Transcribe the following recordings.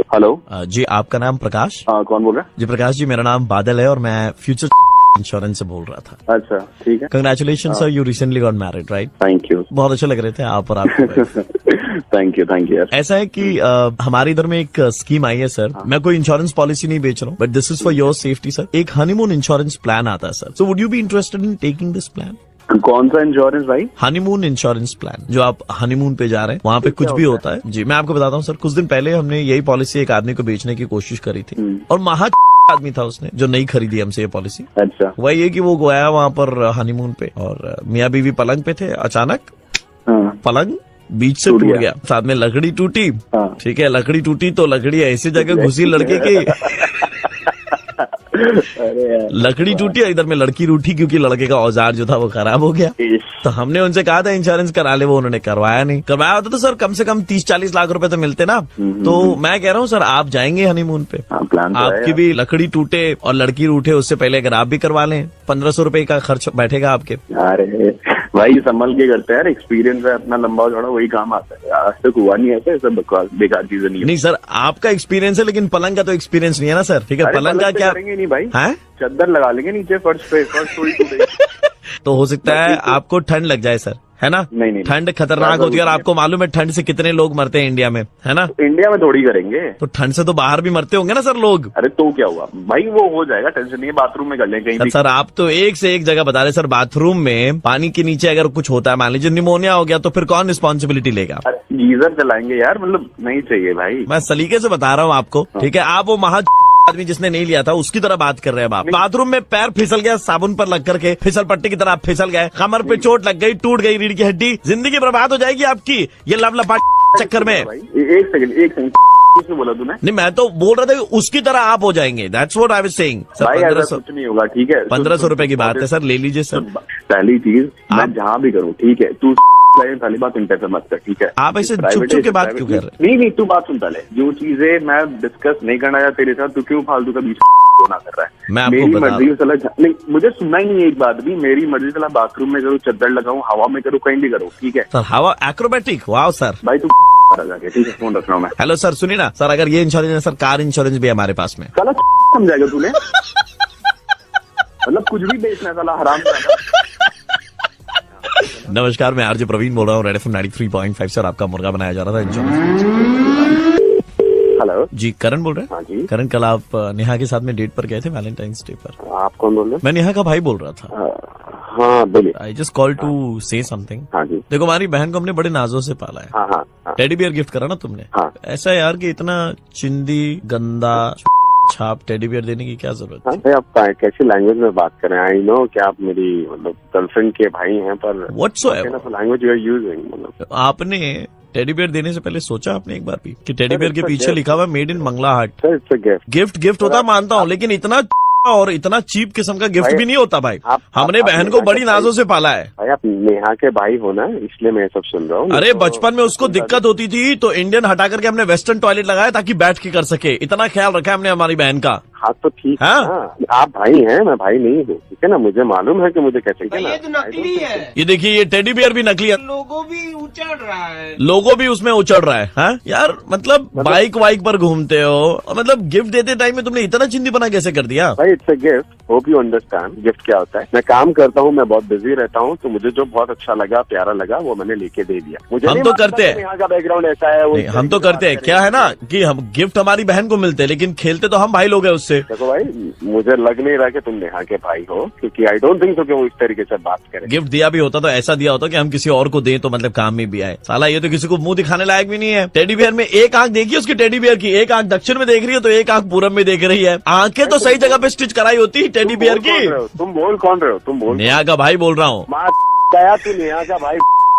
Hello जी, आपका नाम प्रकाश? कौन बोल रहा है? जी प्रकाश जी, मेरा नाम बादल है और मैं फ्यूचर इंश्योरेंस से बोल रहा था। अच्छा, ठीक है। Congratulation sir, you recently got married right? Thank you. बहुत अच्छे लग रहे थे आप और आपकी wife। थैंक यू यार। ऐसा है कि हमारे इधर में एक स्कीम आई है सर। मैं कोई इंश्योरेंस पॉलिसी नहीं बेच रहा हूँ, but this is for your safety sir. एक हनीमून इंश्योरेंस प्लान आता है sir. So would you be interested in taking this plan? कौन सा इंश्योरेंस भाई? Honeymoon insurance plan. जो आप हनीमून पे जा रहे हैं वहाँ पे कुछ भी होता है जी। मैं आपको बताता हूँ सर, कुछ दिन पहले हमने यही पॉलिसी एक आदमी को बेचने की कोशिश करी थी और महा आदमी था उसने जो नहीं खरीदी हमसे ये पॉलिसी। अच्छा। वही है कि वो गया वहाँ पर हनीमून पे और मियाँ बीवी पलंग पे थे, अचानक पलंग बीच से टूट गया, साथ में लकड़ी टूटी। ठीक है, लकड़ी टूटी तो लकड़ी ऐसी जगह घुसी लड़के की लकड़ी टूटी, इधर में लड़की रूठी क्योंकि लड़के का औजार जो था वो खराब हो गया। तो हमने उनसे कहा था इंश्योरेंस करा ले, वो उन्होंने करवाया नहीं। करवाया होता तो सर कम से कम 30-40 लाख रुपए तो मिलते ना। तो मैं कह रहा हूँ सर, आप जाएंगे हनीमून पे, आपकी भी लकड़ी टूटे और लड़की रूठे उससे पहले अगर आप भी करवा लें, 1500 रुपए का खर्च बैठेगा आपके। अरे भाई संभल के करते हैं यार, एक्सपीरियंस है अपना लंबा चौड़ा, वही काम आता है। आज तक हुआ नहीं ऐसे, सब बकवास बेकार चीजें नहीं। नहीं सर, आपका एक्सपीरियंस है लेकिन पलंग का तो एक्सपीरियंस नहीं है ना सर। ठीक है, पलंग का क्या करेंगे नहीं भाई, है चद्दर लगा लेंगे नीचे फर्श पे, फर्श थोड़ी टूटेगी। तो हो सकता है आपको ठंड लग जाए सर, है ना? नहीं, ठंड खतरनाक होती है और आपको मालूम है ठंड से कितने लोग मरते हैं इंडिया में, है ना? इंडिया में थोड़ी करेंगे तो ठंड से तो बाहर भी मरते होंगे ना सर लोग। अरे तो क्या हुआ भाई, वो हो जाएगा, टेंशन नहीं है, बाथरूम में कर लें कहीं भी। सर आप तो एक से एक जगह बता रहे सर। बाथरूम में पानी के नीचे अगर कुछ होता है, मान लीजिए निमोनिया हो गया, तो फिर कौन रिस्पॉन्सिबिलिटी लेगा? गीजर चलाएंगे यार, मतलब नहीं चाहिए भाई। मैं सलीके से बता रहा हूँ आपको, ठीक है? आप वो महा आदमी जिसने नहीं लिया था उसकी तरह बात कर रहे हैं आप। बाथरूम में पैर फिसल गया साबुन पर लग करके, फिसल पट्टी की तरह आप फिसल गए, कमर पे चोट लग गई, टूट गई रीढ़ की हड्डी, जिंदगी बर्बाद हो जाएगी आपकी ये लवलपा चक्कर में। एक सेकंड किसने बोला तूने? नहीं, मैं तो बोल रहा था कि उसकी तरह आप हो जाएंगे। That's what I was saying. Sir 1500 कुछ नहीं होगा, ठीक है? 1500 रुपए की बात है सर, ले लीजिए सर। पहली चीज मैं जहाँ भी करूँ, ठीक है, तू पहली बात इंटरफेयर मत कर, ठीक है? आप ऐसे चुप के बात क्यों कर रहे हैं? नहीं, तू बात सुन पहले। जो चीजें मैं डिस्कस नहीं करना चाहता तेरे साथ, तू क्यों फालतू का बीच ना कर रहा है? मैं आपको मेरी बता मर्जी सलाह नहीं, मुझे सुनना ही नहीं है एक बात भी। मेरी मर्जी सलाह बाथरूम में करूँ, चद्दर लगाऊं, हवा में करूँ, कहीं भी करूँ, ठीक है सर? हवा एक्रोबेटिक, वाह सर। भाई तू जाके, ठीक है? फोन रख रहा हूँ मैं। हेलो सर, सुनिए ना सर, अगर ये इंश्योरेंस है सर, कार इंश्योरेंस भी है हमारे पास में। साला समझाएगा तूने? मतलब कुछ भी बेचना है साला, हराम। नमस्कार, मैं आरजे प्रवीण बोल रहा हूँ, रेड एफएम 93.5 से, और आपका मुर्गा बनाया जा रहा था इंश्योरेंस। हेलो जी, करण बोल रहे हैं? हाँ जी। करण, कल आप नेहा के साथ में डेट पर गए थे, वैलेंटाइंस डे पर। आप कौन बोल रहे हैं? मैं नेहा का भाई बोल रहा था। हाँ बोलिए। I just call to say something. हाँ जी। देखो, हमारी बहन को हमने बड़े नाजों से पाला है। हाँ। टेडी बियर गिफ्ट करा ना तुमने। हाँ। ऐसा यार कि इतना चिंदी गंदा छाप टेडी बियर देने की क्या जरूरत है? हाँ, आप कैसी लैंग्वेज में बात कर रहे हैं? आई नो कि आप मेरी मतलब गर्लफ्रेंड के भाई हैं, पर whatsoever language you are using, मतलब आपने टेडी बियर देने से पहले सोचा आपने एक बार भी कि टेडी बियर के पीछे लिखा हुआ made in Mangla Haat? Sir it's a gift. Gift होता मानता हूँ, लेकिन इतना और इतना चीप किस्म का गिफ्ट भी नहीं होता भाई। हमने बहन को बड़ी नाजों से पाला है भाई। आप नेहा के भाई हो ना, इसलिए मैं सब सुन रहा हूँ। अरे बचपन में उसको दिक्कत होती थी तो इंडियन हटा करके हमने वेस्टर्न टॉयलेट लगाया ताकि बैठ के कर सके। इतना ख्याल रखा है हमने हमारी बहन का। हाँ तो ठीक है, आप भाई हैं, मैं भाई नहीं हूँ, ठीक है ना? मुझे मालूम है कि मुझे कैसे करना है। ये तो नकली है। ये देखिए, ये टेडी बियर भी नकली है। लोगो भी उचड़ रहा है, लोगो भी उसमें उचड़ रहा है। हाँ यार, मतलब बाइक वाइक पर घूमते हो, मतलब गिफ्ट देते टाइम में तुमने इतना चिंदीपना कैसे कर दिया? भाई it's a gift, hope you understand gift क्या होता है। मैं काम करता हूँ, मैं बहुत बिजी रहता हूँ, तो मुझे जो बहुत अच्छा लगा, प्यारा लगा, वो मैंने लेके दे दिया। मुझे हम तो करते हैं, यहाँ का बैकग्राउंड ऐसा है वो। हम तो करते हैं। क्या है ना कि हम गिफ्ट हमारी बहन को मिलते हैं, लेकिन खेलते तो हम भाई लोग हैं उससे। देखो भाई, मुझे लग नहीं रहा कि तुम नेहा के भाई हो, क्योंकि आई डोंट थिंक सो कि वो इस तरीके से बात करें। गिफ्ट दिया भी होता तो ऐसा दिया होता कि हम किसी और को दें तो मतलब काम में भी आए। साला ये तो किसी को मुंह दिखाने लायक भी नहीं है। टेडी बियर में एक आंख देखी उसकी, टेडी बियर की एक आंख दक्षिण में देख रही है तो एक आंख पूरब में देख रही है। आंखें तो सही जगह पे स्टिच कराई होती है टेडी बियर की। तुम बोल कौन रहे हो? तुम बोल। नेहा का भाई बोल रहा हूँ। गया तू नेहा का भाई,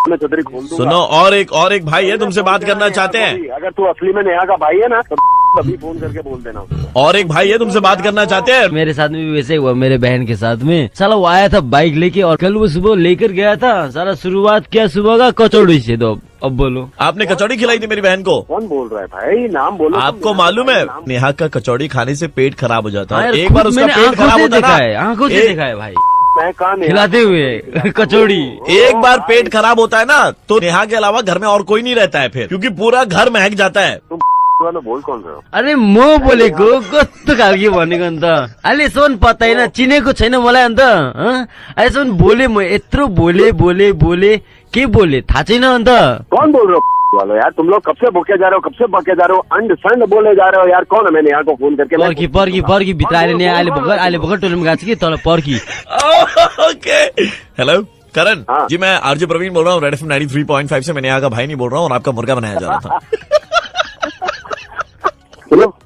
मैं चौधरी खोल दूंगा। सुनो, और एक भाई है तुमसे बात करना चाहते हैं। अगर तू असली में नेहा का भाई है ना तो अभी फोन करके बोल देना। और एक भाई है तुमसे बात करना चाहते हैं। मेरे साथ में भी वैसे हुआ, मेरे बहन के साथ में। साला वो आया था बाइक लेके और कल वो सुबह लेकर गया था। साला शुरुआत क्या सुबह का कचौड़ी से। तो अब बोलो, आपने कचौड़ी खिलाई थी मेरी बहन को? कौन बोल रहा है भाई? नाम बोलो। आपको मालूम है नेहा का कचौड़ी खाने से पेट खराब हो जाता है। एक खुद बार उसका मैंने पेट खराब होता देखा ना, है, आंखों से देखा है भाई, मैं कहाँ खिलाते हुए कचौड़ी। एक बार पेट खराब होता है ना तो नेहा के अलावा घर में और कोई नहीं रहता है फिर, क्योंकि पूरा घर महक जाता है। वाले बोल कौन रहे हो? अरे म बोलेको कस्तो खालको भनेको अन्त अहिलेसम्म पत्ता होइन चिनेको छैन मलाई अन्त अहिलेसम्म बोले म यत्रो बोले के बोले थाहा छैन अन्त कौन बोल रहे हो वालो यार? तुम लोग कब से भूखे जा रहे हो अंड संड बोले जा रहे हो यार। कौन है? मैंने यहाँ को फोन करके पर्खी भित्र नि अहिले भर्खर टोलमा गएको छ कि तल पर्खी। ओके हेलो करण हाँ। जी, मैं आरजे प्रवीण बोल रहा हूँ रेड एफएम 93.5 से। मैंने यहाँ का भाई नहीं बोल रहा हूँ और आपका मुर्गा बनाया जा रहा था।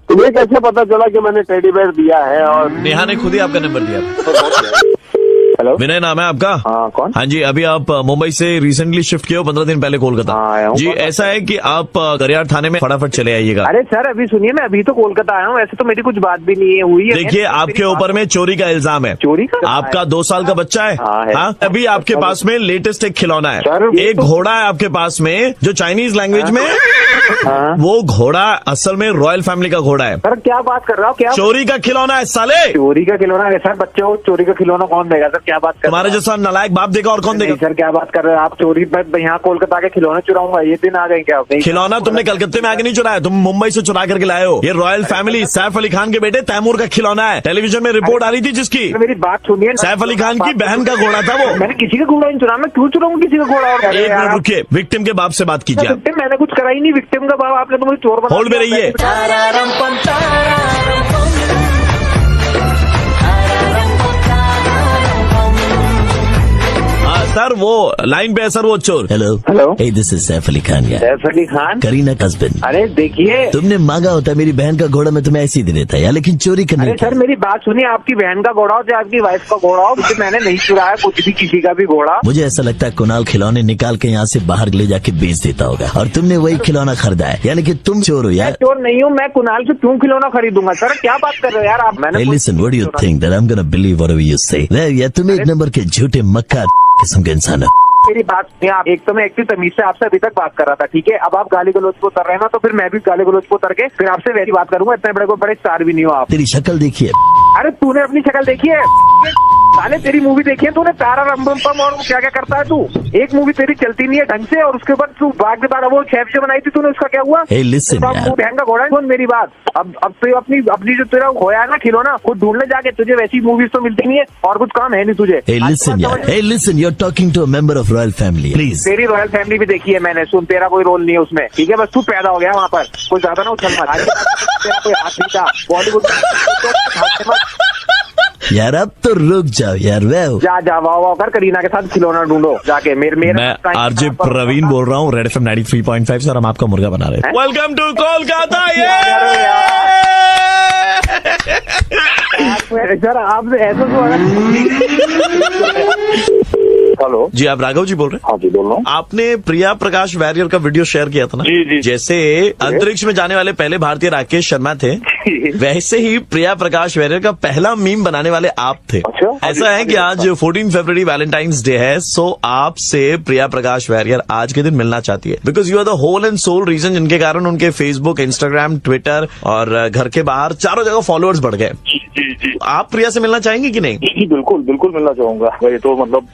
तुम्हें कैसे पता चला कि मैंने टेडी बेयर दिया है? और नेहा ने खुद ही आपका नंबर दिया। हेलो, विनय नाम है आपका? हाँ, कौन? हाँ जी, अभी आप मुंबई से रिसेंटली शिफ्ट किए हो 15 दिन पहले कोलकाता। हाँ, आया हूँ। जी ऐसा है कि आप गरियार थाने में फटाफट चले आइएगा। अरे सर अभी सुनिए, मैं अभी तो कोलकाता आया हूँ, ऐसे तो मेरी कुछ बात भी नहीं है हुई है। देखिए आपके ऊपर में चोरी का इल्जाम है। चोरी का? आपका 2 साल का बच्चा है। हाँ, है। हाँ, अभी आपके पास में लेटेस्ट एक खिलौना है। सर, एक घोड़ा है आपके पास में जो चाइनीज लैंग्वेज में हाँ। वो घोड़ा असल में रॉयल फैमिली का घोड़ा है। सर क्या बात कर रहा हो? क्या चोरी का खिलौना है साले। चोरी का खिलौना है सर? बच्चे को चोरी का खिलौना कौन देगा सर? क्या बात कर रहे तुम्हारे हो? जैसा नालायक बाप देगा और कौन देगा? नहीं सर, क्या बात कर रहे हो आप? चोरी पर यहाँ कोलकाता के खिलौने चुराऊंगा ये दिन आ गए क्या? नहीं, खिलौना तुमने कलकत्ते में आके नहीं चुराया, तुम मुंबई से चुरा करके लाए हो। ये रॉयल फैमिली सैफ अली खान के बेटे तैमूर का खिलौना है। टेलीविजन में रिपोर्ट आ रही थी जिसकी। मेरी बात सुनिए। सैफ अली खान की बहन का घोड़ा था वो। मैंने किसी का घोड़ा नहीं चुराया, मैं क्यों चुराऊंगा किसी का घोड़ा? और एक मिनट रुकिए, विक्टिम के बाप से बात कीजिए आप। विक्टिम मैंने कुछ करा ही नहीं। विक्टिम का बाप आपने तो मुझे चोर बना होल्ड में रहिए। सर वो लाइन पे है सर, वो चोर। Hello hello, hey this is Saif Ali Khan. Saif Ali Khan? Kareena husband. अरे देखिए, तुमने मांगा होता मेरी बहन का घोड़ा मैं तुम्हें ऐसे ही दे देता यार, लेकिन चोरी करने अरे सर मेरी बात सुनिए, आपकी बहन का घोड़ा हो चाहे आपकी वाइफ का घोड़ा हो, मुझे मैंने नहीं चुराया कुछ भी, किसी का भी घोड़ा। मुझे ऐसा लगता है कुणाल खिलौने निकाल के यहाँ से बाहर ले जाके बेच देता होगा और तुमने वही खिलौना खरीदा है, यानी कि तुम चोर हो मैं यार। चोर नहीं हूँ, मैं कुणाल से क्यों खिलौना खरीदूंगा? सर क्या बात कर रहे हो यार आप? मैंने listen, what do you think that I am gonna believe whatever you से? यार तुम एक नंबर के झूठे मक्का किस्म के इंसान हो। मेरी बात सुनिए आप, एक तो मैं एक तमीज से आपसे अभी तक बात कर रहा था, ठीक है? अब आप गाली गलौज को उतर रहे हैं ना, तो फिर मैं भी गाली गलौज को उतर के फिर आपसे वैसी बात करूंगा। इतने बड़े को बड़े स्टार भी नहीं हो आप। तेरी शक्ल देखिए। अरे तूने अपनी शक्ल देखी है साले? तेरी मूवी देखी है तूने? प्यारा रम पम और क्या क्या करता है तू? एक मूवी तेरी चलती नहीं है ढंग से, और उसके बाद तू भाग के बाद वो शेफ जो बनाई थी तूने, उसका क्या हुआ? Hey, listen, यार। बहन का घोड़ा सुन मेरी बात। अब तो अपनी जो तेरा खोया है ना खिलौना, खुद ढूंढने जाके, तुझे वैसी मूवीज तो मिलती नहीं है और कुछ काम है नहीं तुझे। Hey, listen, यार। Hey, listen, you're talking to a member of royal family. Please. तेरी रॉयल फैमिली भी देखी है मैंने, सुन तेरा कोई रोल नहीं है उसमें, ठीक है? बस तू पैदा हो गया वहाँ पर, कोई ज्यादा ना उछल मत। तेरा कोई हाथ नहीं था बॉलीवुड। यार अब तो रुक जाओ यार। जा वाह कर करीना के साथ खिलौना ढूंढो जाके। मेरे मैं आरजे प्रवीण बोल रहा हूँ रेड एफएम 93.5 से और हम आपका मुर्गा बना रहे हैं। Welcome to Kolkata. सर आपसे ऐसा हेलो जी, आप राघव जी बोल रहे हैं? हाँ जी बोल रहा हूँ। आपने प्रिया प्रकाश वारियर का वीडियो शेयर किया था ना? जी। जैसे अंतरिक्ष में जाने वाले पहले भारतीय राकेश शर्मा थे, वैसे ही प्रिया प्रकाश वारियर का पहला मीम बनाने वाले आप थे। अच्छा? ऐसा है कि आज 14 फरवरी वैलेंटाइंस डे है, सो आपसे प्रिया प्रकाश वारियर आज के दिन मिलना चाहती है, because you are the whole and sole reason जिनके कारण उनके फेसबुक, इंस्टाग्राम, ट्विटर और घर के बाहर चारों जगह फॉलोअर्स बढ़ गए। जी। आप प्रिया से मिलना चाहेंगे कि नहीं? जी बिल्कुल मिलना चाहूंगा। ये तो मतलब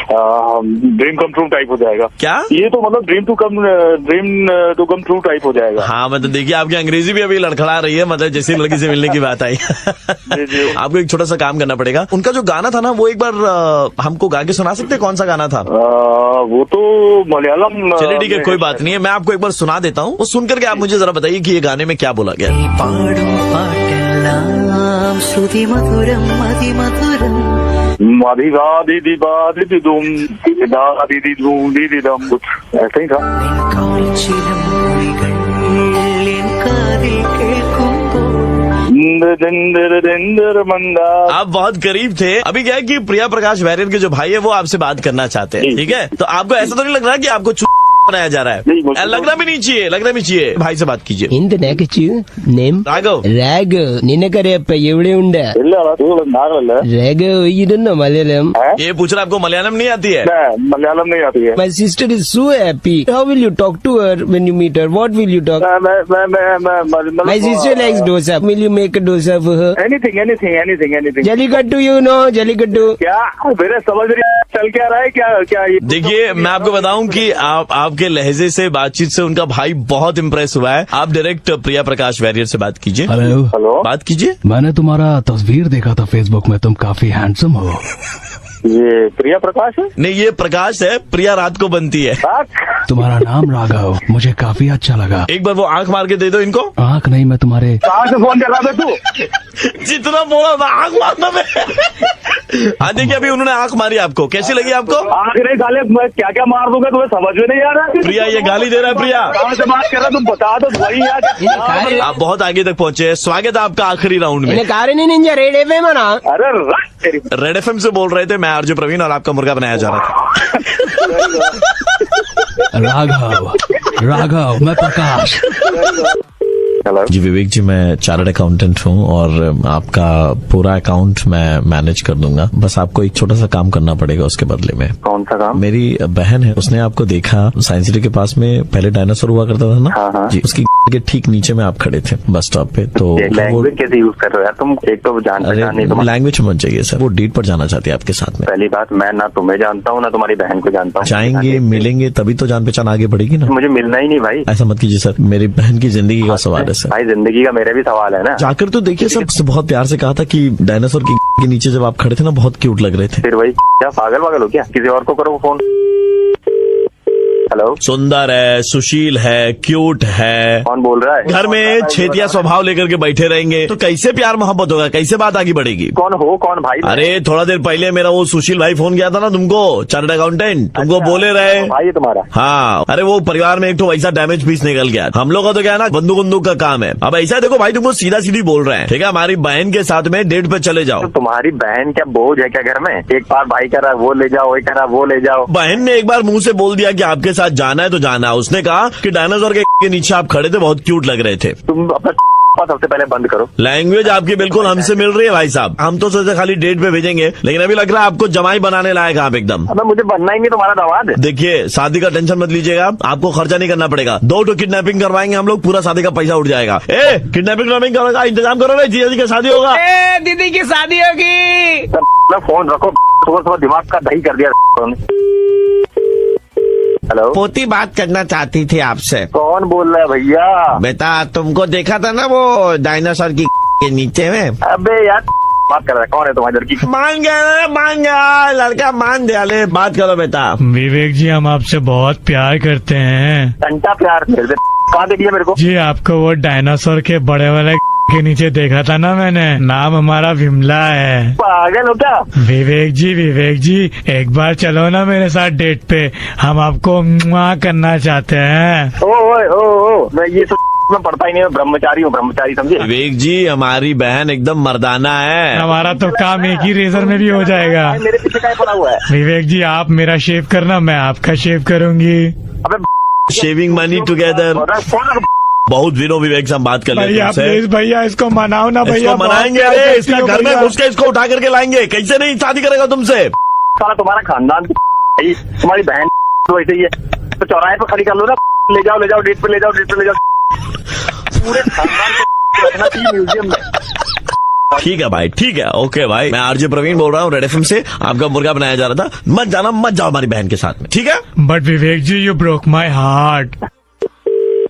ड्रीम कम ट्रू टाइप हो जाएगा। क्या? ये तो मतलब dream to come true type हो जाएगा। हाँ मतलब देखिए, आपकी अंग्रेजी भी अभी लड़खड़ा रही है, मतलब जैसी लड़की से मिलने की बात आई। आपको एक छोटा सा काम करना पड़ेगा। उनका जो गाना था ना, वो एक बार हमको गा के सुना सकते हैं? कौन सा गाना था? वो तो मलयालम। चलिए ठीक है, कोई बात नहीं है, मैं आपको एक बार सुना देता हूँ, वो सुन करके आप मुझे जरा बताइए कि ये गाने में क्या बोला गया। कुछ ऐसा ही था। आप बहुत करीब थे। अभी क्या है कि प्रिया प्रकाश वारियर के जो भाई है वो आपसे बात करना चाहते हैं, ठीक है? तो आपको ऐसा तो नहीं लग रहा कि आपको बनाया जा रहा है? लगना भी नहीं चाहिए। भाई से बात कीजिए। नेम राघव। निन्ने करेप्पा एवड़े उंडा Raghav you don't know Malayalam. ये पूछ रहा आपको मलयालम नहीं आती है? मलयालम नहीं आती है। My sister is so happy. How will you talk to her when you meet her? What will you talk? My sister likes dosa. Will you make a dosa for her? Anything. Jallikattu, you know Jallikattu. क्या मेरे समझ रही चल क्या रहा है? क्या देखिए मैं आपको बताऊं कि आप आपके लहजे से, बातचीत से उनका भाई बहुत इम्प्रेस हुआ है। आप डायरेक्ट प्रिया प्रकाश वॉरियर से बात कीजिए। हेलो, हेलो, बात कीजिए। मैंने तुम्हारा तस्वीर देखा था फेसबुक में, तुम काफी हैंडसम हो। ये प्रिया प्रकाश है? नहीं, ये प्रकाश है, प्रिया रात को बनती है। तुम्हारा नाम राघव मुझे काफी अच्छा लगा। एक बार वो आंख मार के दे दो इनको। आंख नहीं, मैं तुम्हारे कहाँ से फोन चला तू? जितना बोला था आंख मारना में। हाँ देखिए, अभी उन्होंने आंख मारी आपको, कैसी लगी आपको? आंख नहीं गाले, मैं क्या क्या मार दूंगा तुम्हें समझ में नहीं आ रहा। प्रिया ये गाली दे रहा है। प्रिया कहाँ से बात कर रहा तुम बता दो वही यार। आप बहुत आगे तक पहुंचे हैं। स्वागत है आपका आखिरी राउंड में। अरे तेरी रेड एफएम से बोल रहे थे, मैं आरजे प्रवीण, और आपका मुर्गा बनाया जा रहा था। राघव मैं प्रकाश। हेलो जी विवेक जी, मैं चार्टर्ड अकाउंटेंट हूँ और आपका पूरा अकाउंट मैं मैनेज कर दूंगा। बस आपको एक छोटा सा काम करना पड़ेगा उसके बदले में। कौन सा काम? मेरी बहन है, उसने आपको देखा साइंस सिटी के पास में, पहले डायनासोर हुआ करता था ना। हाँ, हाँ। जी, उसकी के ठीक नीचे में आप खड़े थे बस स्टॉप पे। तो लैंग्वेज कैसे यूज कर रहे हो यार तुम? एक तो जान पहचान नहीं तुम्हारी। लैंग्वेज मत जाइए सर, वो डेट पर जाना चाहती है आपके साथ में। पहली बात, मैं ना तुम्हें जानता हूँ ना तुम्हारी बहन को जानता हूँ। जाएंगे, मिलेंगे, तभी तो जान पहचान आगे बढ़ेगी ना। मुझे मिलना ही नहीं भाई। ऐसा मत कीजिए सर, मेरी बहन की जिंदगी का सवाल है सर। भाई जिंदगी का मेरा भी सवाल है ना। जाकर तो देखिए, सबसे बहुत प्यार से कहा था कि डायनासोर के नीचे जब आप खड़े थे ना, बहुत क्यूट लग रहे थे। फिर वही क्या पागल हो क्या? किसी और को करो फोन। हेलो, सुंदर है, सुशील है, क्यूट है, कौन बोल रहा है? घर में छेतिया स्वभाव लेकर के बैठे रहेंगे तो कैसे प्यार मोहब्बत होगा, कैसे बात आगे बढ़ेगी? कौन हो? कौन भाई? अरे थोड़ा देर पहले मेरा वो सुशील भाई फोन किया था ना तुमको, चार्टर्ड अकाउंटेंट, तुमको बोले रहे। भाई है तुम्हारा? हाँ, अरे वो परिवार में एक तो वैसा डैमेज पीस निकल गया। हम लोग का तो क्या है ना, बंदूक का काम है। अब ऐसा देखो भाई, तुमको सीधा सीधी बोल रहे हैं, ठीक है? हमारी बहन के साथ में डेट पे चले जाओ। तो तुम्हारी बहन क्या बोझ है क्या घर में? एक बार भाई कह रहा है वो ले जाओ, वही कह रहा है वो ले जाओ। बहन ने एक बार मुंह से बोल दिया कि आपके साथ जाना है तो जाना। उसने कहा कि डायनासोर के नीचे आप खड़े थे, बहुत क्यूट लग रहे थे। तुम अपना सबसे पहले बंद करो। लैंग्वेज आपकी बिल्कुल हमसे मिल रही है भाई साहब। हम तो सोचे खाली डेट पे भेजेंगे, लेकिन अभी लग रहा है आपको जमाई बनाने लायक आप एकदम। अब मुझे बनना ही नहीं तुम्हारा दामाद। देखिए, शादी का टेंशन मत लीजिएगा, आपको खर्चा नहीं करना पड़ेगा। 2 किडनैपिंग करवाएंगे हम लोग, पूरा शादी का पैसा उठ जाएगा। किडनैपिंग का इंतजाम करो भाई, जीजा जी की शादी होगा। दीदी की शादी होगी। फोन रखो, सुबह दिमाग का दही कर दिया। हेलो, पोती बात करना चाहती थी आपसे। कौन बोल रहा है भैया? बेटा, तुमको देखा था ना वो डायनासोर की के नीचे में। अबे यार बात कर रहा है, कौन है तुम्हारी लड़की? मान गया लड़का, मान दिया। ले बात करो बेटा। विवेक जी, हम आपसे बहुत प्यार करते हैं। घंटा प्यार मेरे से कहाँ देख लिया मेरे को? जी, आपको वो डायनासोर के बड़े वाले के नीचे देखा था ना मैंने। नाम हमारा विमला है। पागल हो क्या? विवेक जी, एक बार चलो ना मेरे साथ डेट पे, हम आपको मुआ करना चाहते हैं। ओ, मैं ये मैं पढ़ता ही नहीं, मैं ब्रह्मचारी समझे? विवेक जी, हमारी बहन एकदम मर्दाना है। हमारा तो काम एक ही रेजर में भी हो जाएगा। मेरे पीछे क्या पड़ा हुआ है? विवेक जी, आप मेरा शेव करना, मैं आपका शेव करूंगी। अबे शेविंग मनी टुगेदर। बहुत दिनों विवेक से हम बात कर लेते भैया प्लीज भैया, इसको मनाओ ना भैया। इसको मनाएंगे, अरे इसका घर में घुस के इसको उठा करके लाएंगे। कैसे नहीं शादी करेगा तुमसे? साला तुम्हारा खानदान तुम्हारी बहन तो ऐसे ही है, तो चौराहे पे खड़ी कर लो ना। ले जाओ डेट पे ले जाओ। पूरे खानदान को रखना चाहिए म्यूजियम में। ठीक है भाई, ठीक है, ओके भाई। मैं आरजे प्रवीण बोल रहा हूँ रेड एफएम से, आपका मुर्गा बनाया जा रहा था। मत जाओ हमारी बहन के साथ में, ठीक है? But Vivek ji, you broke my heart.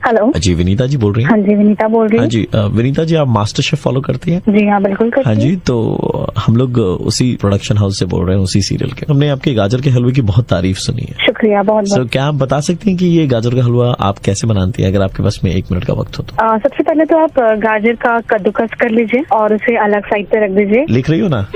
Hello ji, Vinita ji बोल रही हैं? हाँ जी, विनीता बोल रही हाँ हूँ। जी, विनीता जी, आप मास्टर शेफ फॉलो करती हैं? जी हाँ, बिल्कुल करती हाँ हूँ। जी, तो हम लोग उसी प्रोडक्शन हाउस से बोल रहे हैं, उसी सीरियल के। हमने आपके गाजर के हलवे की बहुत तारीफ सुनी है। शुक्रिया, बहुत सो क्या आप बता सकती हैं कि ये गाजर का हलवा आप कैसे बनाती हैं, अगर आपके पास में 1 मिनट का वक्त हो तो? सबसे पहले तो आप गाजर का कद्दूकस कर लीजिए और उसे अलग साइड पे रख दीजिए। लिख रही हो ना?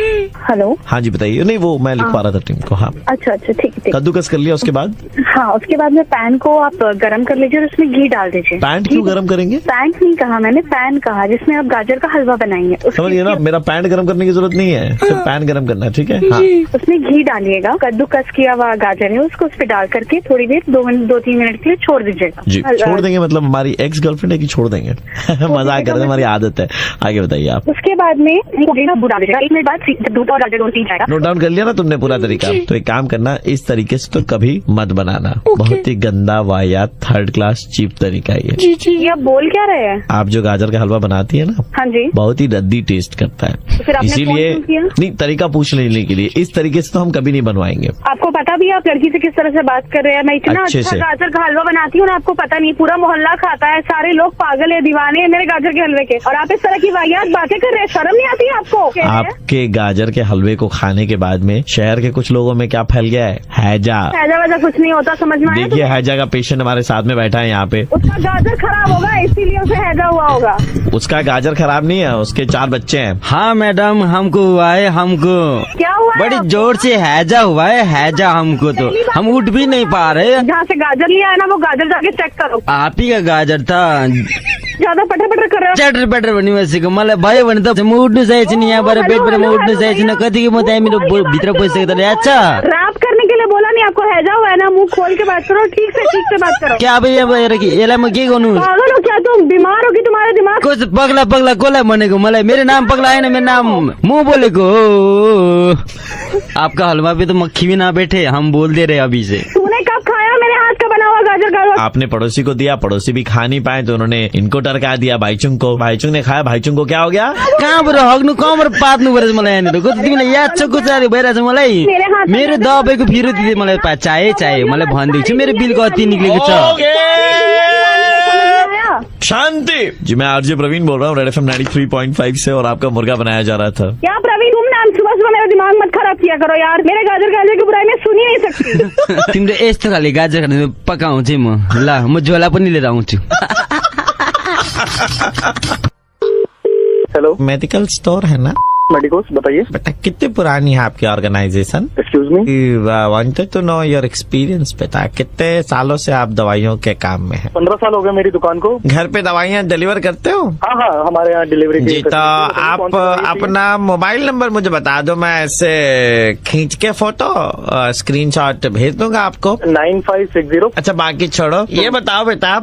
हेलो, हाँ जी बताइए। नहीं, वो मैं लिख पा रहा था टीम को। हाँ, अच्छा, ठीक है। कद्दूकस कर लिया, उसके बाद? हाँ, उसके बाद में पैन को आप गरम कर लीजिए और उसमें घी डाल दीजिए। पैंट क्यों गरम करेंगे? पैन नहीं कहा मैंने, पैन कहा जिसमें आप गाजर का हलवा बनाएंगे। समझिए ना, मेरा पैंट गरम करने की जरूरत नहीं है, सिर्फ पैन गरम करना है, ठीक है? हाँ। उसमें घी डालिएगा, कद्दूकस किया हुआ गाजर है उसको उस पर डाल करके थोड़ी देर 2-3 मिनट के लिए छोड़ दीजिएगा। जी, छोड़ देंगे मतलब हमारी एक्स गर्लफ्रेंड है कि छोड़ देंगे? मजाक कर रहे हैं, हमारी आदत है। आगे बताइए आप। उसके बाद में 1 मिनट बाद दूध और गाजर दोनों तीन जाएगा। नोट डाउन कर लिया ना तुमने पूरा तरीका? तो एक काम करना, इस तरीके से तो कभी मत बनाना, बहुत ही गंदा, वाहियात, 3rd क्लास चीप तरीका का ये। ये आप बोल क्या रहे हैं? आप जो गाजर का हलवा बनाती है ना, हाँ जी, बहुत ही रद्दी टेस्ट करता है। तो फिर आपने इसीलिए फोन क्यों किया? नहीं, तरीका पूछ लेने के लिए। इस तरीके से तो हम कभी नहीं बनवाएंगे। आपको पता भी है आप लड़की से किस तरह से बात कर रहे हैं? मैं इतना अच्छे अच्छा से। गाजर का हलवा बनाती हूँ ना, आपको पता नहीं, पूरा मोहल्ला खाता है, सारे लोग पागल है, दीवाने हैं मेरे गाजर के हलवे के, और आप इस तरह की वाहियात बातें कर रहे हैं। शर्म नहीं आती है आपको? आपके गाजर के हलवे को खाने के बाद में शहर के कुछ लोगों में क्या फैल गया है? हैजा। हैजा वैजा कुछ नहीं होता, समझ में आया? देखिए, हैजा का पेशेंट हमारे साथ में बैठा है यहाँ पे। उसका गाजर खराब होगा इसीलिए उसे हैजा हुआ होगा। उसका गाजर खराब नहीं है, उसके 4 बच्चे हैं। हाँ मैडम, हमको हुआ है, हमको क्या हुआ है बड़ी आपको? जोर से हैजा हुआ है, हैजा हमको तो हम उठ भी नहीं पा रहे। जहाँ से गाजर लिया है ना, वो गाजर जाके चेक करो। आप ही का गाजर था। ज्यादा पटर पटर कर रहे हो। चटर पटर बनी वैसे मलाई भयो भने त म उठ्नु सकेको छु नि, यहाँबाट पेटबाट म उठ्नु सकेको छु न, कति म त्यहाँ मेरो भित्र पसिसकेको त अच्छा। रैप करने के लिए बोला नहीं आपको? हैजा हुआ है ना, मुंह खोल के बात करो, ठीक से बात करो। क्या अब यहाँ बाहिर कि यसलाई म के गर्नु? पागल हो क्या तुम? बीमार हो कि तुम्हारा दिमाग? कस पगला पगला कसलाई भनेको? मलाई मेरो नाम पगला होइन, मेरो नाम म बोलेको हो। आपका हलवा पे तो मक्खी भी ना बैठे, हम बोल दे रहे अभी से। तूने कब खाया मेरे हाथ का बना हुआ गाजर का हलवा? आपने पड़ोसी को दिया, पड़ोसी भी खा नहीं पाए तो उन्होंने इनको टरका दिया भाईचुङ को। भाईचुङ ने खाया, भाईचुङ को क्या हो गया? कहाँबाट हग्नु, कहाँबाट पात्नु पऱ्यो मलाई यहाँनिर? कति तिमीलाई याद छ कुचारी भइरहेछ मलाई? मेरो दबाईको फिरो दिँदै मलाई चाहिए मलाई भनिदिएको छु, मेरो बिल कति निक्लेको छ। शांति जी, मैं आरजे प्रवीण बोल रहा हूँ, रेड एफएम 93.5 से, और आपका मुर्गा बनाया जा रहा था। क्या प्रवीण, तुम नाम सुबह मेरा दिमाग मत खराब किया करो यार। मेरे गाजर गाजर की बुराई मैं सुन ही नहीं सकती। तिम्रो यस्तो खाले गाजर खाने पकाउँछु म, ल म झोला पनि लिएर आउँछु। हेलो, मेडिकल स्टोर है ना? मेडिकोस, बताइए। बेटा, कितनी पुरानी है आपकी organisation? Excuse me, wanted to know your experience. बेटा, कितने सालों से आप दवाइयों के काम में हैं? 15 साल हो गए मेरी दुकान को। घर पे दवाइयाँ डिलीवर करते हो? हाँ, हमारे यहाँ डिलीवरी जी, तो आप अपना मोबाइल नंबर मुझे बता दो, मैं ऐसे खींच के फोटो स्क्रीनशॉट भेज दूंगा आपको। 9560। अच्छा, बाकी छोड़ो, ये बताओ बेटा,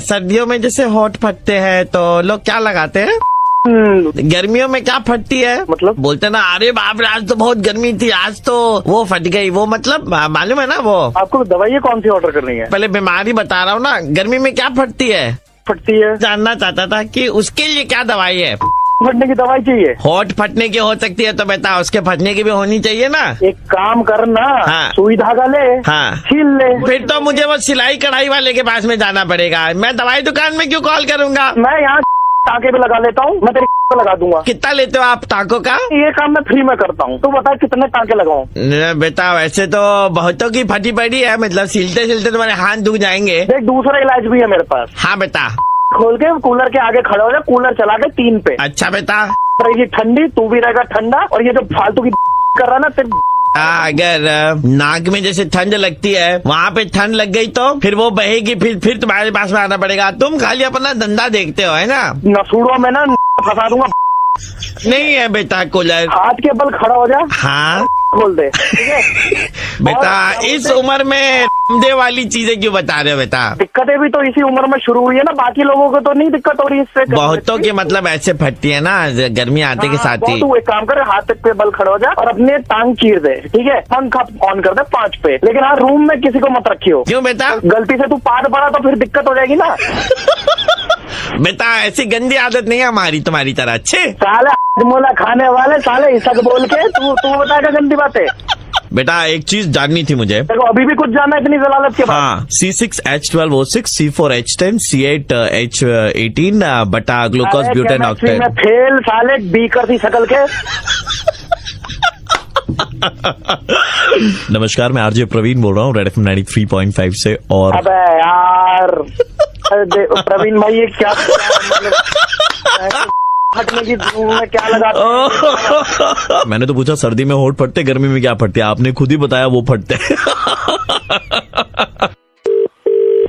सर्दियों में जैसे होठ फटते हैं तो लोग क्या लगाते हैं? गर्मियों में क्या फटती है? मतलब? बोलते ना, अरे बाप रे, आज तो बहुत गर्मी थी, आज तो वो फट गई, वो मतलब मालूम है ना वो? आपको दवाइयाँ कौन सी ऑर्डर करनी है? पहले बीमारी बता रहा हूँ ना, गर्मी में क्या फटती है? फटती है, जानना चाहता था कि उसके लिए क्या दवाई है। फटने की दवाई चाहिए। होठ फटने की हो सकती है तो बेटा उसके फटने की भी होनी चाहिए ना। एक काम करना, हाँ। सुई धागा ले, हाँ, छील ले। फिर तो मुझे वो सिलाई कढ़ाई वाले के पास में जाना पड़ेगा। मैं दवाई दुकान में क्यों कॉल करूँगा? मैं यहाँ टाँके पे लगा लेता हूँ, मैं तेरे पे लगा दूंगा। कितना लेते हो आप टाँकों का? ये काम मैं फ्री में करता हूँ, तो बता कितने टाँके लगाऊं? बेटा, वैसे तो बहुतों की फटी पड़ी है, मतलब सिलते सिलते तुम्हारे हाथ दुख जाएंगे। एक दूसरा इलाज भी है मेरे पास। हाँ बेटा। खोल के कूलर के आगे खड़ा हो जा, कूलर चला के 3 पे। अच्छा बेटा। रहेगी ठंडी, तू भी रहेगा ठंडा, और ये जो फालतू की कर रहा ना तेरे। अगर नाक में जैसे ठंड लगती है, वहाँ पे ठंड लग गई तो फिर वो बहेगी, फिर तुम्हारे पास में आना पड़ेगा। तुम खाली अपना धंधा देखते हो, है ना? नसूड़ों में ना फंसा दूंगा। नहीं है बेटा कूलर। हाथ के बल खड़ा हो जा। हाँ, खोल दे, ठीक है? बेटा, इस उम्र में दे वाली चीजें क्यों बता रहे हो बेटा? दिक्कतें भी तो इसी उम्र में शुरू हुई है ना, बाकी लोगों को तो नहीं दिक्कत हो रही इससे। बहुतों की मतलब ऐसे फटती है ना गर्मी आते के साथ ही। तू एक काम कर, हाथ पे बल खड़ा हो जा और अपने टांग चीर दे, ठीक है? पंखा ऑन कर दे 5 पे, लेकिन हाँ रूम में किसी को मत रखियो। क्यों बेटा? गलती से तू पाद पड़ा तो फिर दिक्कत हो जाएगी ना। बेटा, ऐसी गंदी आदत नहीं है हमारी तुम्हारी तरह। अच्छे साले मोला खाने वाले साले इसक बोल के तू बताएगा गंदी बातें। बेटा, एक चीज जाननी थी मुझे। देखो, अभी भी कुछ जानना इतनी जलालत के बाद? हाँ, C6H12O6, C4H10, C8H18 बटा ग्लूकोज ब्यूटेन ऑक्टेट। फेल साले बीकर सी शकल के। नमस्कार, मैं आरजे प्रवीण बोल रहा हूँ, रेड एफएम 93.5 से। और अबे यार, प्रवीण भाई ये क्या फटने की में क्या लगा? मैंने तो पूछा सर्दी में होठ फटते, गर्मी में क्या फटते? आपने खुद ही बताया वो फटते।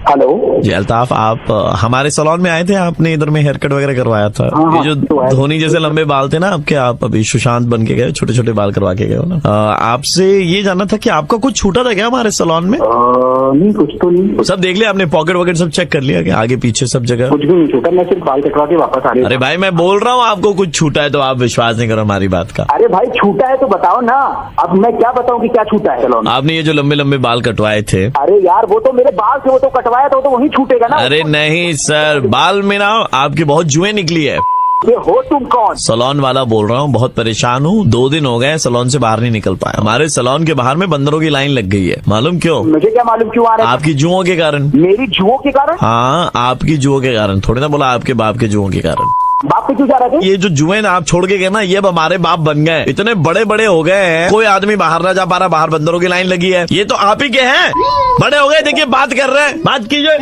हेलो जी अल्ताफ, आप हमारे सैलून में आए थे, आपने इधर में हेयर कट वगैरह करवाया था। हाँ, ये जो धोनी जैसे लंबे बाल थे ना आपके, आप अभी सुशांत बन के गए, छोटे छोटे बाल करवा के गए हो ना। आपसे ये जानना था कि आपका कुछ छूटा था क्या हमारे सैलून में? नहीं, कुछ तो नहीं। सब देख लिया आपने? पॉकेट वॉकेट सब चेक कर लिया क्या, आगे पीछे सब जगह? कुछ भी नहीं छूटा, मैं सिर्फ बाल कटवा के वापस आ रही हूँ। अरे भाई, मैं बोल रहा हूँ आपको कुछ छूटा है तो आप विश्वास नहीं करो हमारी बात का। अरे भाई, छूटा है तो बताओ ना, अब मैं क्या बताऊँ कि क्या छूटा है? चलो, आपने ये जो लंबे लंबे बाल कटवाए थे। अरे यार, वो तो मेरे बाल थे, वो तो कटवा करवाया तो वहीं छूटेगा ना। अरे नहीं सर, बाल में ना आपकी बहुत जुएं निकली है। ये हो तुम कौन? सलोन वाला बोल रहा हूँ, बहुत परेशान हूँ, 2 दिन हो गए सलोन से बाहर नहीं निकल पाया। हमारे सलोन के बाहर में बंदरों की लाइन लग गई है, मालूम क्यों? मुझे क्या मालूम क्यों आ रहे हैं? आपकी जुओं के कारण। मेरी जुओं के कारण? हाँ, आपकी जुओं के कारण, थोड़ी ना बोला आपके बाप के जुओं के कारण। बाप पे क्यों जा रहे थे? ये जो जुए ना आप छोड़ के गए ना, ये अब हमारे बाप बन गए, इतने बड़े बड़े हो गए हैं, कोई आदमी बाहर ना जा पा रहा, बाहर बंदरों की लाइन लगी है। ये तो आप ही के हैं, बड़े हो गए, देखिए बात कर रहे हैं, बात कीजिए।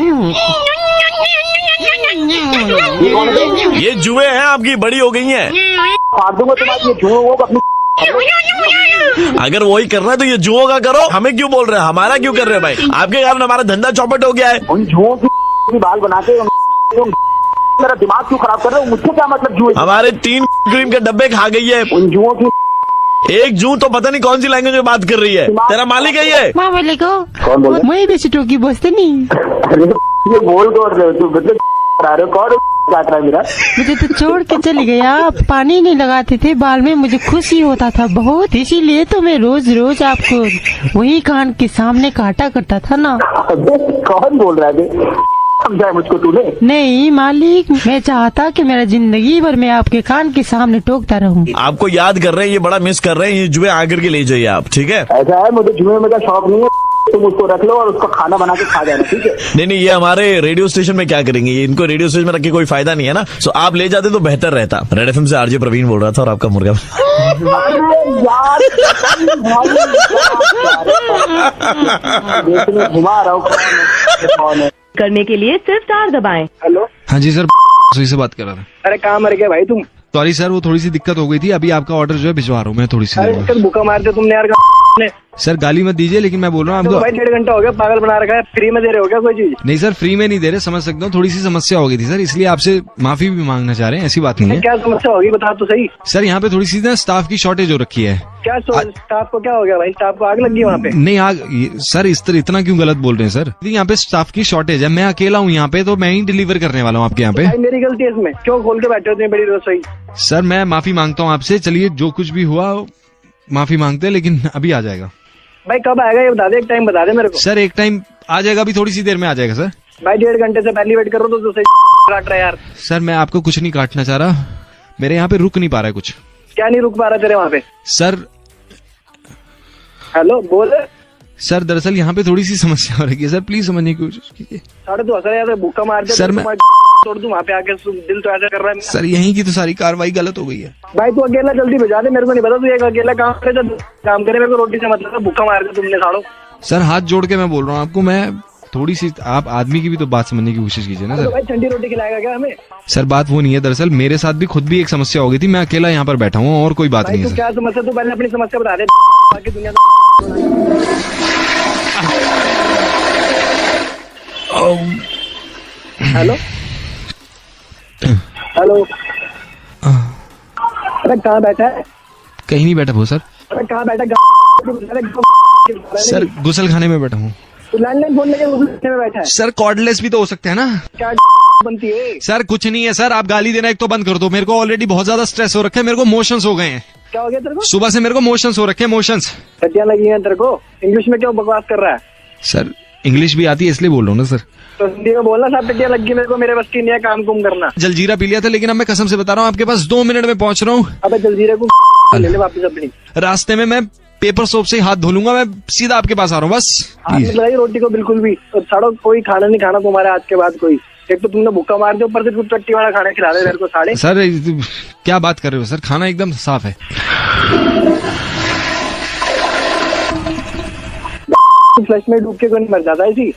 ये जुए हैं आपकी, बड़ी हो गई हैं। फाड़ दूंगा तुम्हारी ये जुओं को अपनी। अगर वही कर रहा है तो ये जुओं का करो, हमें क्यों बोल रहे हैं? हमारा क्यों कर रहे हैं भाई? आपके कारण हमारा धंधा चौपट हो गया है। उन जुओं की बाल बना के मेरा दिमाग क्यों खराब कर रहे हो? मुझसे क्या मतलब जुए? हमारे 3 क्रीम के डब्बे खा गई है। उन जुओं की एक जू तो पता नहीं कौन सी लैंग्वेज में बात कर रही है। तेरा मालिक है ये? कौन बोल? मैं बेसी टोकी बसते नहीं। अरे ये बोल कौन रहे हो तू? मतलब करा रहे हो? कौन काट रहा है मेरा? मुझे तो छोड़ के चली गया, आप पानी नहीं लगाते थे बाल में, मुझे खुशी होता था बहुत, इसीलिए तो मैं रोज रोज आपको वही कान के सामने काटा करता था ना। कौन बोल रहा है? समझाया मुझको तूने? नहीं मालिक, मैं चाहता कि मेरा जिंदगी भर मैं आपके कान के सामने टोकता रहूं। आपको याद कर रहे हैं, ये बड़ा मिस कर रहे हैं, ये जुए आकर के ले जाइए आप, ठीक है? ऐसा है, मुझे जुए में का शौक नहीं है, तुम उसको रख लो और उसको खाना बना के खा जाना, ठीक है? नहीं, ये हमारे रेडियो स्टेशन में क्या करेंगे, ये इनको रेडियो स्टेशन में रख के कोई फायदा नहीं है ना, सो आप ले जाते तो बेहतर रहता। रेड एफएम से आरजे प्रवीण बोल रहा था और आपका मुर्गा। घुमा रहा हूँ करने के लिए सिर्फ 4 दबाएं। हेलो, हाँ जी सर, सुई से बात कर रहा था। अरे कहाँ मर गए भाई तुम? सॉरी सर, वो थोड़ी सी दिक्कत हो गई थी, अभी आपका ऑर्डर जो है भिजवा रहा हूँ मैं थोड़ी सी देर में। अरे भूखा मारते तुमने यार। सर गाली मत दीजिए, लेकिन मैं बोल रहा हूँ तो आपको। भाई 1.5 घंटा हो गया, पागल बना रखा है, फ्री में दे रहे हो क्या कोई चीज? नहीं सर, फ्री में नहीं दे रहे, समझ सकता हूँ, थोड़ी सी समस्या हो गई थी सर, इसलिए आपसे माफी भी मांगना चाह रहे हैं, ऐसी बात नहीं है। क्या समस्या होगी बता तो सही। सर यहाँ पे थोड़ी सी ना स्टाफ की शॉर्टेज हो रखी है। क्या स्टाफ को क्या हो गया भाई? स्टाफ को आग लग गई वहाँ पे? नहीं सर, इतना क्यों गलत बोल रहे हैं सर? यहाँ पे स्टाफ की शॉर्टेज है, मैं अकेला हूँ यहाँ पे, तो मैं ही डिलीवर करने वाला हूँ आपके यहाँ पे। भाई मेरी गलती है इसमें, क्यों खोल के बैठे हो इतनी बड़ी रसोई? सर मैं माफी मांगता हूँ आपसे, चलिए जो कुछ भी हुआ माफी मांगते हैं, लेकिन अभी आ जाएगा। भाई कब आएगा ये बता दे, एक टाइम बता दे मेरे को। सर एक टाइम आ जाएगा, अभी थोड़ी सी देर में आ जाएगा सर। भाई 1.5 घंटे से पहले वेट कर रहा हूँ तो सही काट रहा है यार। सर मैं आपको कुछ नहीं काटना चाह रहा, मेरे यहाँ पे रुक नहीं पा रहा है कुछ। क्या नहीं रुक पा रहा तेरे वहाँ पे? सर हेलो बोल। सर दरअसल यहाँ पे थोड़ी सी समस्या हो रही है सर, प्लीज समझने की कोशिश कीजिए। 2,500 भूखा मार दे सर, मैं तोड़ दूं वहाँ पे आके, दिल तो ऐसा कर रहा है। सर यहीं की तो सारी कार्रवाई गलत हो गई है। भाई तू अकेला जल्दी भिजा दे, मेरे को नहीं पता तू एक अकेला काम करे, जब काम करे मेरे को रोटी से मतलब है, भूखा मार दे तुमने साड़ो। सर हाथ जोड़ के मैं बोल रहा हूँ आपको, मैं थोड़ी सी, आप आदमी की भी तो बात समझने की कोशिश कीजिए ना सर। भाई ठंडी रोटी खिलाएगा क्या हमें? सर बात वो नहीं है, दरअसल मेरे साथ भी खुद भी एक समस्या हो गई थी, मैं अकेला यहाँ पर बैठा हूँ और कोई बात नहीं है तू सर। क्या समस्या, तू पहले अपनी समस्या बता दे, बाकी दुनिया हेलो हेलो। अरे कहाँ बैठा है? कहीं नहीं बैठा वो सर। अरे कहाँ बैठा? सर गुसल खाने में बैठा हूँ। लैंडलाइन फोन लेके गुसल में बैठा है? सर कॉर्डलेस भी तो हो सकते हैं ना। क्या बनती है? सर कुछ नहीं है सर, आप गाली देना एक तो बंद कर दो, मेरे को ऑलरेडी बहुत ज्यादा स्ट्रेस हो रखा है, मेरे को मोशंस हो गए हैं। क्या हो गया तेरे को? सुबह से मेरे को मोशंस हो रखे हैं, मोशंस। टट्टियां लगी हैं तेरे को? इंग्लिश में क्यों बकवास कर रहा है? सर इंग्लिश भी आती है इसलिए बोल रहा हूँ ना सर। तो हिंदी में बोलना, सब टट्टियां लगी मेरे को, मेरे बस की नहीं है काम कुम करना। जलजीरा पी लिया था, लेकिन अब मैं कसम से बता रहा हूँ आपके पास 2 मिनट में पहुंच रहा हूँ। अबे जलजीरे को ले ले वापस अपनी। रास्ते में मैं पेपर सोप से हाथ धो लूंगा, मैं सीधा आपके पास आ रहा हूँ बस। हाथ नहीं लगाई रोटी को बिल्कुल भी, और साड़ो कोई खाना नहीं खाना तुम्हारे आज के बाद कोई। एक तो तुमने भूखा मार दिया, ऊपर से कुछ टट्टी वाला खाना खिला दे मेरे को साढ़े। सर क्या बात कर रहे हो सर, खाना एकदम साफ है। फ्लश में डूब के कोई नहीं मर जाता इसी।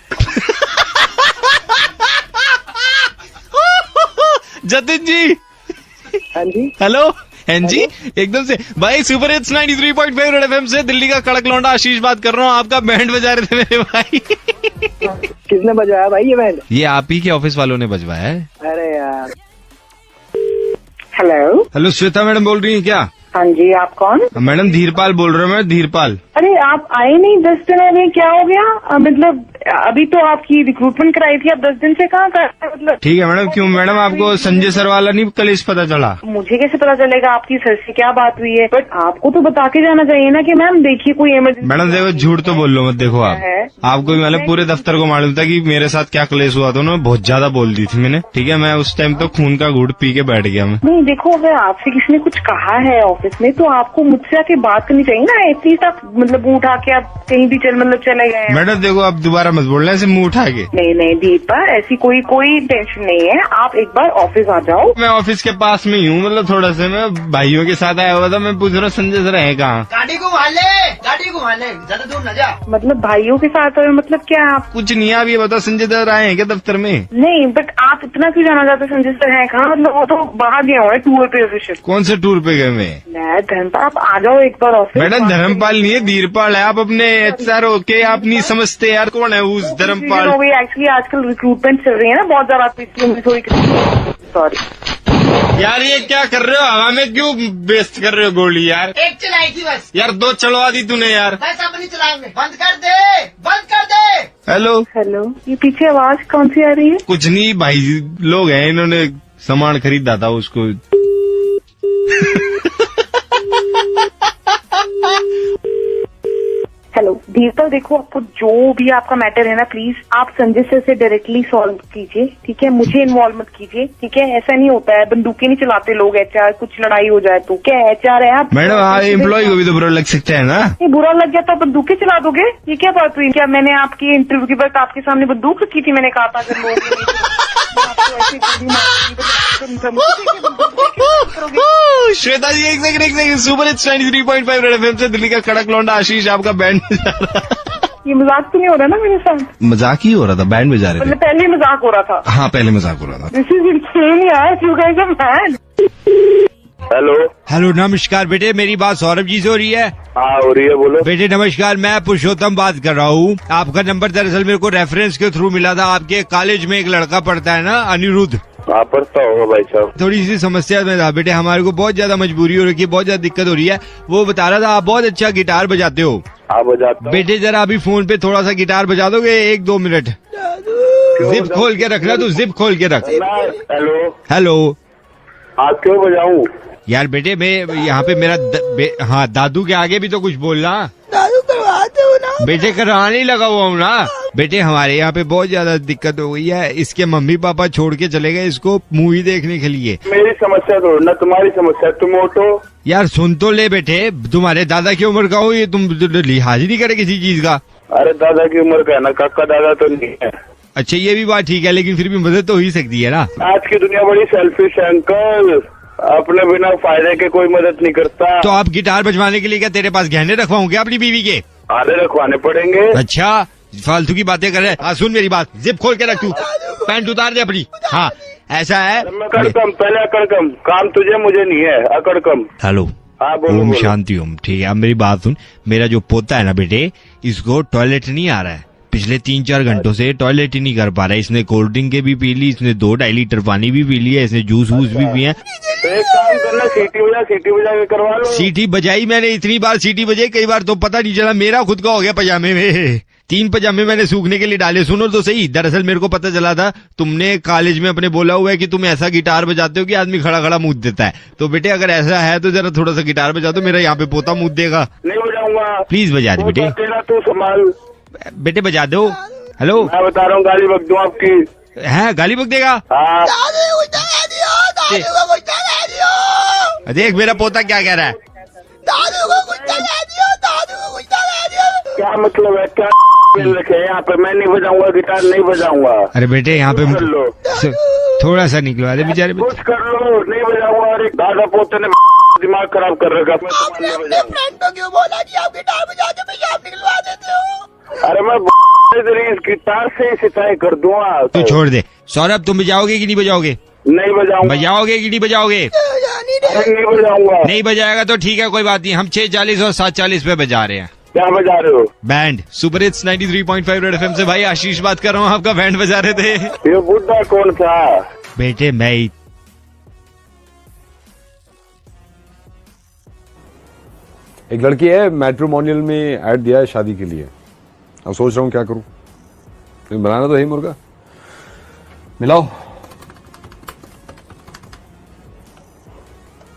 जतिन जी। हाँ जी हेलो। हाँ जी एकदम से भाई, सुपर हिट्स 93.5 रेड एफएम से दिल्ली का कड़क लौंडा आशीष बात कर रहा हूँ। आपका बैंड बजा रहे थे मेरे भाई। किसने बजाया भाई ये बैंड? ये आप ही के ऑफिस वालों ने बजवाया है। अरे यार। हेलो हेलो, श्वेता मैडम बोल रही हैं क्या? हाँ जी, आप कौन? मैडम धीरपाल बोल रहा हूँ मैं, धीरपाल। अरे आप आए नहीं 10 दिन हो गए, क्या हो गया? मतलब अभी तो आपकी रिक्रूटमेंट कराई थी, आप 10 दिन से कहाँ कर? मतलब ठीक है मैडम, क्यों मैडम आपको संजय सर वाला नहीं कलेश पता चला? मुझे कैसे पता चलेगा आपकी सर से क्या बात हुई है? बट आपको तो बता के जाना चाहिए ना कि मैम देखिए कोई इमरजेंसी। मैडम देखो, झूठ तो बोल लो मत। देखो आपको भी मतलब पूरे दफ्तर को मालूम था कि मेरे साथ क्या क्लेश हुआ था। उन्होंने बहुत ज्यादा बोल दी थी मैंने, ठीक है। मैं उस टाइम तो खून का घूंट पी के बैठ गया मैं। नहीं देखो, अगर आपसे किसी ने कुछ कहा है ऑफिस में तो आपको मुझसे आके बात करनी चाहिए ना। ऐसी आप मतलब मुंह उठा के आप कहीं भी चले गए। मैडम देखो, आप दोबारा मत बोलना ऐसे मुंह उठा के। नहीं दीपा, ऐसी कोई टेंशन नहीं है। आप एक बार ऑफिस आ जाओ। मैं ऑफिस के पास में ही हूँ, मतलब थोड़ा सा मैं भाइयों के साथ आया हुआ था। मैं पूछ रहा संजय सर है कहाँ? गाड़ी घुमा ले, ज्यादा दूर न जा। मतलब भाइयों के साथ आए मतलब क्या? आप कुछ नहीं, आप ये बताओ संजय सर आए हैं क्या दफ्तर में? नहीं, बट आप इतना क्यों जाना चाहते संजय सर है कहाँ? मतलब वो तो बाहर गए हुए टूर पे ऑफिशियल। कौन से टूर पे गए मैं? धर्मपाल, आप आ जाओ एक बार ऑफिस। मैडम धर्मपाल नहीं है, धीरपाल है। आप अपने HR होके आप नहीं समझते यार कौन है उस धर्मपाल? हो गई एक्चुअली, आजकल रिक्रूटमेंट चल रही है ना बहुत ज्यादा, थोड़ी सॉरी यार। ये क्या कर रहे हो? हवा में क्यों वेस्ट कर रहे हो गोली यार? एक चलाई थी बस यार 2 चलवा दी तूने यार। बस अब नहीं चलाएंगे, बंद कर दे। हेलो, ये पीछे आवाज कौन सी आ रही है? कुछ नहीं, भाई लोग हैं, इन्होंने सामान खरीदा था उसको। हेलो धीरपाल, देखो आपको जो भी आपका मैटर है ना, प्लीज आप संजय सर से डायरेक्टली सॉल्व कीजिए, ठीक है? मुझे इन्वॉल्व मत कीजिए, ठीक है? ऐसा नहीं होता है, बंदूकें नहीं चलाते लोग। HR कुछ लड़ाई हो जाए तो क्या HR है आप? मैडम एम्प्लॉय को भी तो बुरा लग सकता है ना? बुरा लग गया तो बंदूकें चला दोगे? ये क्या बात हुई? क्या मैंने आपकी इंटरव्यू के वक्त आपके सामने बंदूक रखी थी? मैंने कहा था अगर लोग श्वेता जी एक second, super hits 93.5 red FM से दिल्ली का कड़क लौंडा आशीष आपका बैंड बजा रहा। ये मजाक तो नहीं हो रहा ना मेरे साथ? मजाक ही हो रहा था, बैंड बजा रहे थे। मतलब पहले मजाक हो रहा था? हाँ पहले मजाक हो रहा था। दिस इज इनसेन यार, you guys are mad. Hello नमस्कार बेटे, मेरी बात सौरभ जी से हो रही है? हाँ हो रही है, बोलो। बेटे नमस्कार, मैं पुरुषोत्तम बात कर रहा हूँ। आपका नंबर दरअसल मेरे को रेफरेंस के थ्रू मिला था। आपके कॉलेज में एक लड़का पढ़ता है ना, अनिरुद्ध। हाँ पढ़ता होगा भाई साहब। थोड़ी सी समस्या में था बेटे, हमारे को बहुत ज्यादा मजबूरी हो रही है, बहुत ज्यादा दिक्कत हो रही है। वो बता रहा था आप बहुत अच्छा गिटार बजाते हो। हाँ बजाता हूँ। बेटे जरा अभी फोन पे थोड़ा सा गिटार बजा दोगे 1-2 मिनट? जिप खोल के रखना, तू जिप खोल के रख। हेलो आप क्यों बजाऊं? यार बेटे मैं यहाँ पे मेरा हाँ दादू के आगे भी तो कुछ बोलना। दादू करवाते हो ना? बेटे कराने ही लगा हुआ हूँ ना। बेटे हमारे यहाँ पे बहुत ज्यादा दिक्कत हो गई है, इसके मम्मी पापा छोड़ के चले गए इसको मूवी देखने के लिए। मेरी समस्या तो ना तुम्हारी समस्या, तुम उठो। यार सुन तो ले बेटे, तुम्हारे दादा की उम्र का हो, ये तुम लिहाज नहीं करे किसी चीज का। अरे दादा की उम्र का है ना, काका दादा तो नहीं है। अच्छा ये भी बात ठीक है, लेकिन फिर भी मदद तो हो ही सकती है ना। आज की दुनिया बड़ी सेल्फिश है अंकल, अपने बिना फायदे के कोई मदद नहीं करता। तो आप गिटार बजवाने के लिए क्या तेरे पास गहने रखवाऊं क्या अपनी बीवी के? आधे रखवाने पड़ेंगे। अच्छा फालतू की बातें कर रहे हैं। हाँ सुन मेरी बात, जिप खोल के रख तू, पैंट उतार दे अपनी। हाँ ऐसा है। अकड़कम, पहले अकड़कम, काम तुझे मुझे नहीं है, अकड़कम। हेलो हाँ बोलो। ओम शांति ओम। ठीक है अब मेरी बात सुन, मेरा जो पोता है ना बेटे, इसको टॉयलेट नहीं आ रहा है। पिछले 3-4 घंटों से टॉयलेट ही नहीं कर पा रहा है। इसने कोल्ड ड्रिंक के भी पी ली, इसने 2-2.5 लीटर पानी भी पी लिया, इसने जूस वूस भी पिए। तो एक काम करना, सीटी बजा के करवा लो। सीटी बजाई मैंने, इतनी बार सीटी बजाई, कई बार तो पता नहीं चला मेरा खुद का हो गया पजामे में। 3 पजामे मैंने सूखने के लिए डाले। सुनो तो सही, दरअसल मेरे को पता चला था तुमने कॉलेज में अपने बोला हुआ है कि तुम ऐसा गिटार बजाते हो कि आदमी खड़ा खड़ा मूत देता है। तो बेटे अगर ऐसा है तो जरा थोड़ा सा गिटार बजा दो, मेरा यहाँ पे पोता मूत देगा। नहीं बजाऊंगा। प्लीज बजा दे बेटे। तू संभाल बेटे बजा दो। हेलो मैं बता रहा हूँ, गाली बक दूं आपकी। है गाली बक देगा? हाँ देख मेरा पोता क्या कह रहा है। क्या मतलब है, क्या रखे यहाँ पे? मैं नहीं बजाऊंगा गिटार, नहीं बजाऊंगा। अरे बेटे यहाँ पे कर लो, थोड़ा सा निकलवा दे बेचारे। कुछ कर लो, नहीं बजाऊंगा। अरे दादा पोते ने दिमाग खराब कर रखा। आपने अपने फ्रेंड को क्यों बोला कि आप गिटार बजाते हो, मैं आप निकलवा देते हो? अरे मैं इस गिटार से ही सिताई कर दूंगा। तू छोड़ दे। सौरभ तुम बजाओगे कि नहीं बजाओगे? नहीं बजाऊंगा। बजाओगे कि नहीं बजाओगे? नहीं बजाऊंगा। नहीं बजाएगा तो ठीक है कोई बात नहीं, हम 6:40 और 7:40 पे बजा रहे हैं। क्या बजा रहे हो? Band. Super hits 93.5 red FM से भाई आशीष बात कर रहा हूँ, आपका बैंड बजा रहे थे। ये बुड्ढा कौन था? बेटे मैं ही एक लड़की है मैट्रिमोनियल में ऐड दिया है शादी के लिए। अब सोच रहा हूँ क्या करूं। बनाना तो है ही मुर्गा। मिलाओ।